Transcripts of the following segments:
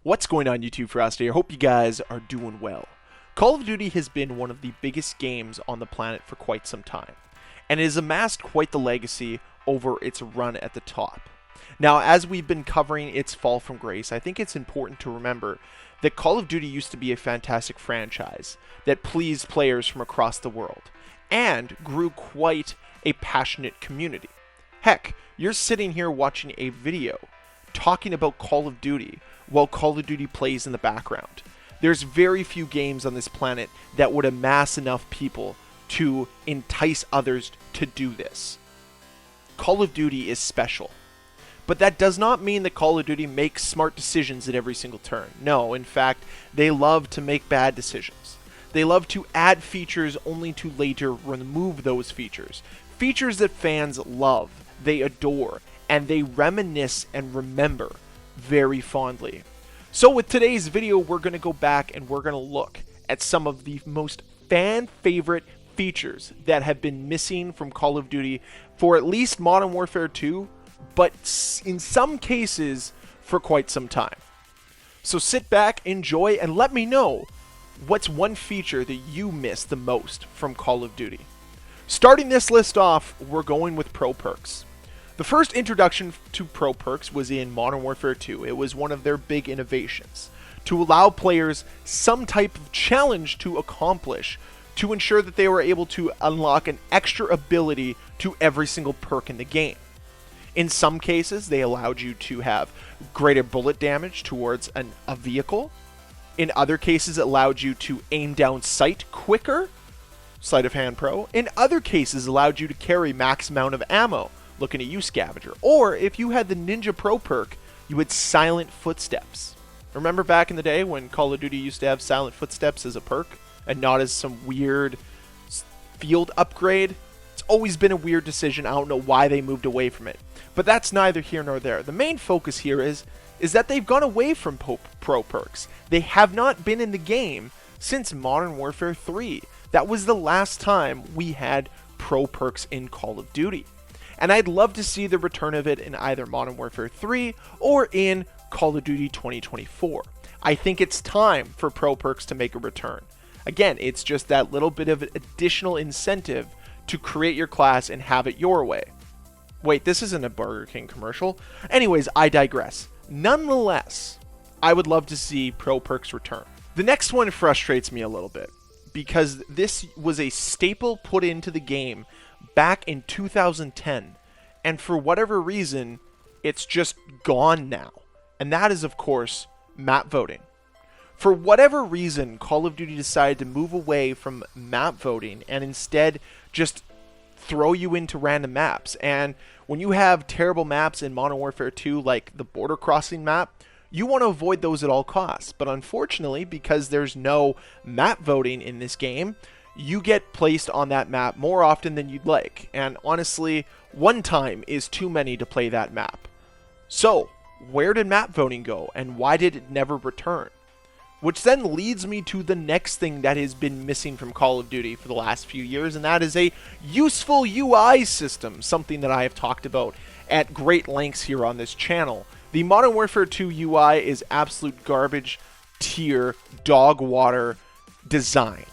What's going on YouTube, Ferocity? I hope you guys are doing well. Call of Duty has been one of the biggest games on the planet for quite some time, and it has amassed quite the legacy over its run at the top. Now, as we've been covering its fall from grace, I think it's important to remember that Call of Duty used to be a fantastic franchise that pleased players from across the world, and grew quite a passionate community. Heck, you're sitting here watching a video talking about Call of Duty while Call of Duty plays in the background. There's very few games on this planet that would amass enough people to entice others to do this. Call of Duty is special. But that does not mean that Call of Duty makes smart decisions at every single turn. No, in fact, they love to make bad decisions. They love to add features only to later remove those features. Features that fans love, they adore, and they reminisce and remember very fondly. So with today's video, we're going to go back and we're going to look at some of the most fan favorite features that have been missing from Call of Duty for at least Modern Warfare 2, but in some cases for quite some time. So sit back, enjoy, and let me know what's one feature that you miss the most from Call of Duty. Starting this list off, we're going with Pro Perks. The first introduction to Pro Perks was in Modern Warfare 2. It was one of their big innovations, to allow players some type of challenge to accomplish to ensure that they were able to unlock an extra ability to every single perk in the game. In some cases, they allowed you to have greater bullet damage towards a vehicle. In other cases, it allowed you to aim down sight quicker, Sleight of Hand Pro. In other cases, allowed you to carry max amount of ammo. Looking at you, Scavenger. Or if you had the Ninja Pro perk, you had Silent Footsteps. Remember back in the day when Call of Duty used to have Silent Footsteps as a perk and not as some weird field upgrade? It's always been a weird decision. I don't know why they moved away from it. But that's neither here nor there. The main focus here is that they've gone away from Pro perks. They have not been in the game since Modern Warfare 3. That was the last time we had Pro perks in Call of Duty. And I'd love to see the return of it in either Modern Warfare 3 or in Call of Duty 2024. I think it's time for Pro Perks to make a return. Again, it's just that little bit of additional incentive to create your class and have it your way. Wait, this isn't a Burger King commercial. Anyways, I digress. Nonetheless, I would love to see Pro Perks return. The next one frustrates me a little bit, because this was a staple put into the game back in 2010, and for whatever reason, it's just gone now. And that is, of course, map voting. For whatever reason, Call of Duty decided to move away from map voting and instead just throw you into random maps. And when you have terrible maps in Modern Warfare 2, like the border crossing map, you want to avoid those at all costs. But unfortunately, because there's no map voting in this game, you get placed on that map more often than you'd like. And honestly, one time is too many to play that map. So, where did map voting go, and why did it never return? Which then leads me to the next thing that has been missing from Call of Duty for the last few years, and that is a useful UI system, something that I have talked about at great lengths here on this channel. The Modern Warfare 2 UI is absolute garbage tier dog water design.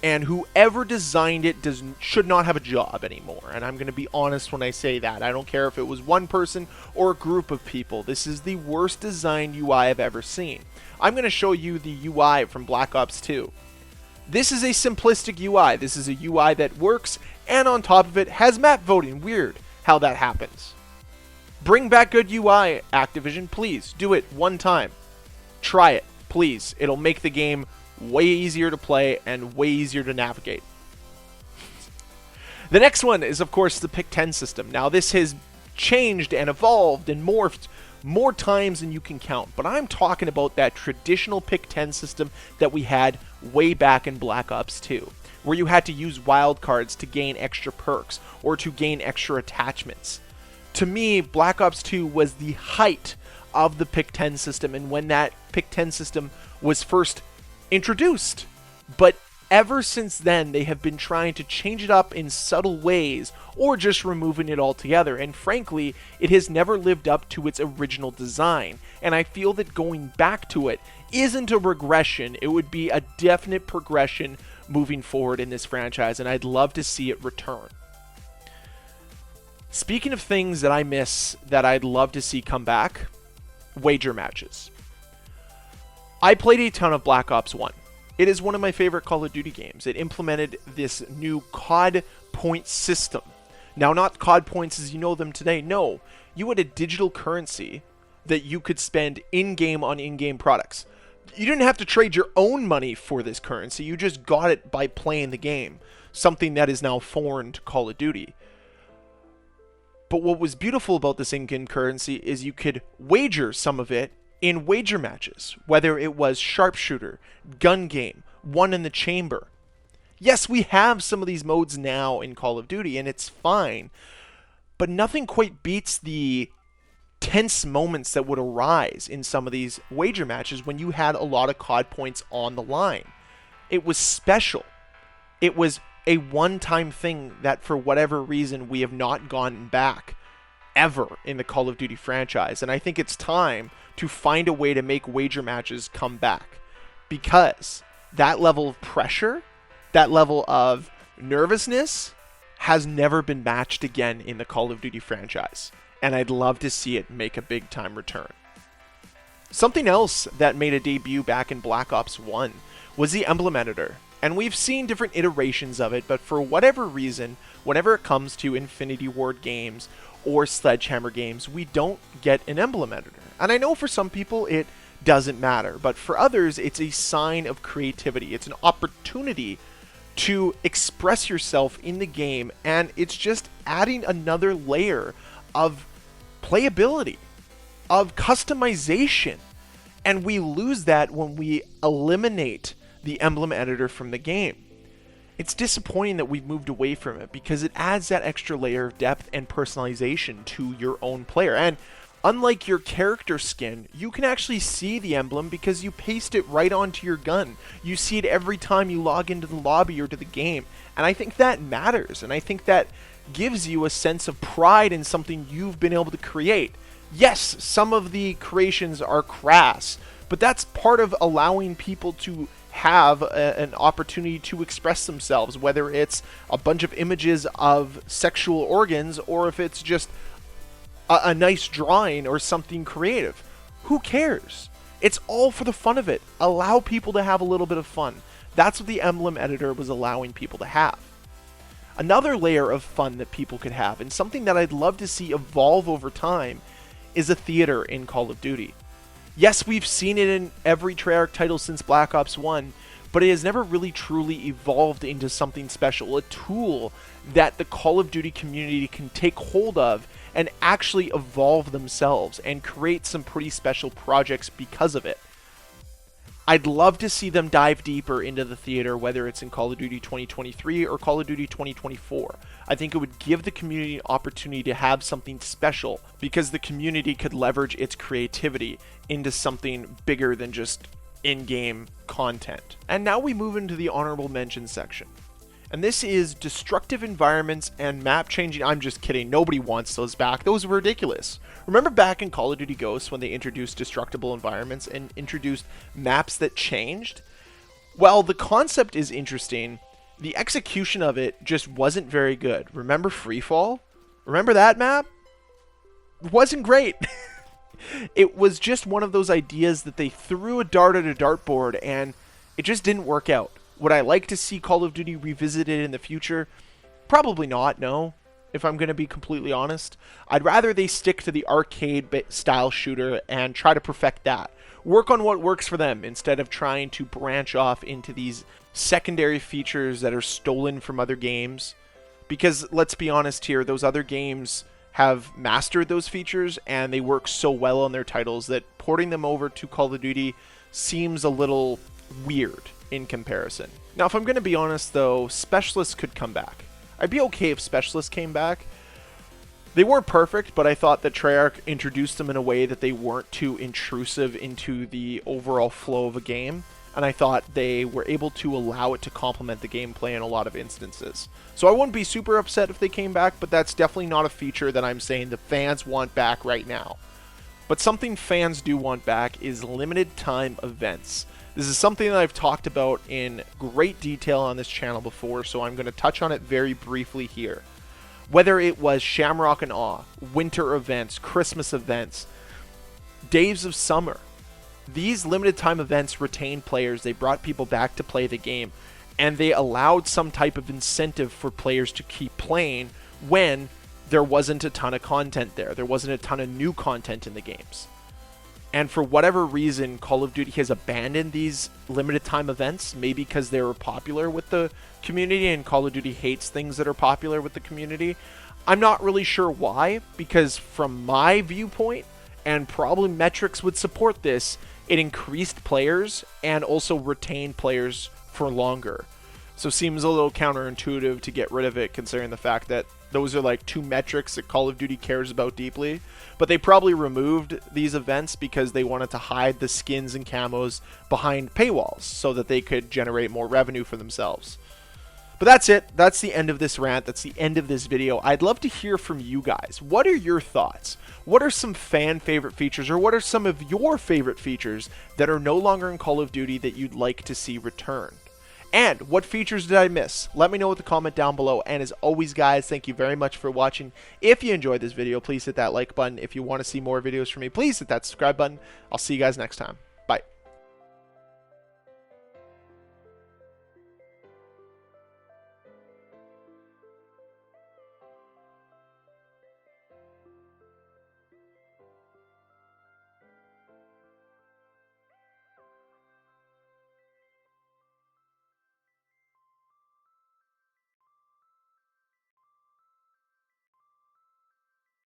And whoever designed it should not have a job anymore. And I'm going to be honest when I say that. I don't care if it was one person or a group of people. This is the worst designed UI I've ever seen. I'm going to show you the UI from Black Ops 2. This is a simplistic UI. This is a UI that works, and on top of it has map voting. Weird how that happens. Bring back good UI, Activision. Please do it one time. Try it, please. It'll make the game way easier to play and way easier to navigate. The next one is, of course, the Pick 10 system. Now, this has changed and evolved and morphed more times than you can count, but I'm talking about that traditional Pick 10 system that we had way back in Black Ops 2, where you had to use wildcards to gain extra perks or to gain extra attachments. To me, Black Ops 2 was the height of the Pick 10 system, and when that Pick 10 system was first introduced. But ever since then, they have been trying to change it up in subtle ways or just removing it altogether. And frankly, it has never lived up to its original design. And I feel that going back to it isn't a regression. It would be a definite progression moving forward in this franchise, and I'd love to see it return. Speaking of things that I miss that I'd love to see come back, wager matches. I played a ton of Black Ops 1. It is one of my favorite Call of Duty games. It implemented this new COD point system. Now, not COD points as you know them today. No, you had a digital currency that you could spend in-game on in-game products. You didn't have to trade your own money for this currency. You just got it by playing the game, something that is now foreign to Call of Duty. But what was beautiful about this in-game currency is you could wager some of it in wager matches, whether it was sharpshooter, gun game, one in the chamber. Yes, we have some of these modes now in Call of Duty, and it's fine, but nothing quite beats the tense moments that would arise in some of these wager matches when you had a lot of COD points on the line. It was special. It was a one-time thing that for whatever reason we have not gone back ever in the Call of Duty franchise. And I think it's time to find a way to make wager matches come back, because that level of pressure, that level of nervousness has never been matched again in the Call of Duty franchise. And I'd love to see it make a big time return. Something else that made a debut back in Black Ops 1 was the Emblem Editor. And we've seen different iterations of it, but for whatever reason, whenever it comes to Infinity Ward games or Sledgehammer games, we don't get an Emblem Editor. And I know for some people it doesn't matter, but for others it's a sign of creativity. It's an opportunity to express yourself in the game, and it's just adding another layer of playability, of customization. And we lose that when we eliminate the Emblem Editor from the game. It's disappointing that we've moved away from it, because it adds that extra layer of depth and personalization to your own player. And unlike your character skin, you can actually see the emblem because you paste it right onto your gun. You see it every time you log into the lobby or to the game. And I think that matters, and I think that gives you a sense of pride in something you've been able to create. Yes, some of the creations are crass, but that's part of allowing people to have an opportunity to express themselves, whether it's a bunch of images of sexual organs or if it's just a nice drawing or something creative. Who cares? It's all for the fun of it. Allow people to have a little bit of fun. That's what the Emblem Editor was allowing people to have. Another layer of fun that people could have, and something that I'd love to see evolve over time, is a theater in Call of Duty. Yes, we've seen it in every Treyarch title since Black Ops 1, but it has never really truly evolved into something special, a tool that the Call of Duty community can take hold of and actually evolve themselves and create some pretty special projects because of it. I'd love to see them dive deeper into the theater, whether it's in Call of Duty 2023 or Call of Duty 2024. I think it would give the community an opportunity to have something special, because the community could leverage its creativity into something bigger than just in-game content. And now we move into the honorable mention section. And this is destructive environments and map changing. I'm just kidding. Nobody wants those back. Those were ridiculous. Remember back in Call of Duty Ghosts when they introduced destructible environments and introduced maps that changed? Well, the concept is interesting. The execution of it just wasn't very good. Remember Freefall? Remember that map? It wasn't great. It was just one of those ideas that they threw a dart at a dartboard and it just didn't work out. Would I like to see Call of Duty revisited in the future? Probably not, no. If I'm going to be completely honest. I'd rather they stick to the arcade style shooter and try to perfect that. Work on what works for them instead of trying to branch off into these secondary features that are stolen from other games. Because let's be honest here, those other games have mastered those features and they work so well on their titles that porting them over to Call of Duty seems a little weird in comparison. Now, if I'm going to be honest though, Specialists could come back. I'd be okay if Specialists came back. They weren't perfect, but I thought that Treyarch introduced them in a way that they weren't too intrusive into the overall flow of a game. and I thought they were able to allow it to complement the gameplay in a lot of instances. So I wouldn't be super upset if they came back, but that's definitely not a feature that I'm saying the fans want back right now. But something fans do want back is limited time events. This is something that I've talked about in great detail on this channel before, so I'm going to touch on it very briefly here. Whether it was Shamrock and Awe, winter events, Christmas events, Days of Summer, these limited time events retained players, they brought people back to play the game, and they allowed some type of incentive for players to keep playing when there wasn't a ton of content there. There wasn't a ton of new content in the games. And for whatever reason, Call of Duty has abandoned these limited time events, maybe because they were popular with the community and Call of Duty hates things that are popular with the community. I'm not really sure why, because from my viewpoint, and probably metrics would support this, it increased players and also retained players for longer. So it seems a little counterintuitive to get rid of it, considering the fact that those are like two metrics that Call of Duty cares about deeply. But they probably removed these events because they wanted to hide the skins and camos behind paywalls so that they could generate more revenue for themselves. But that's it. That's the end of this rant. That's the end of this video. I'd love to hear from you guys. What are your thoughts? What are some fan favorite features, or what are some of your favorite features that are no longer in Call of Duty that you'd like to see returned? And what features did I miss? Let me know with a comment down below. And as always, guys, thank you very much for watching. If you enjoyed this video, please hit that like button. If you want to see more videos from me, please hit that subscribe button. I'll see you guys next time.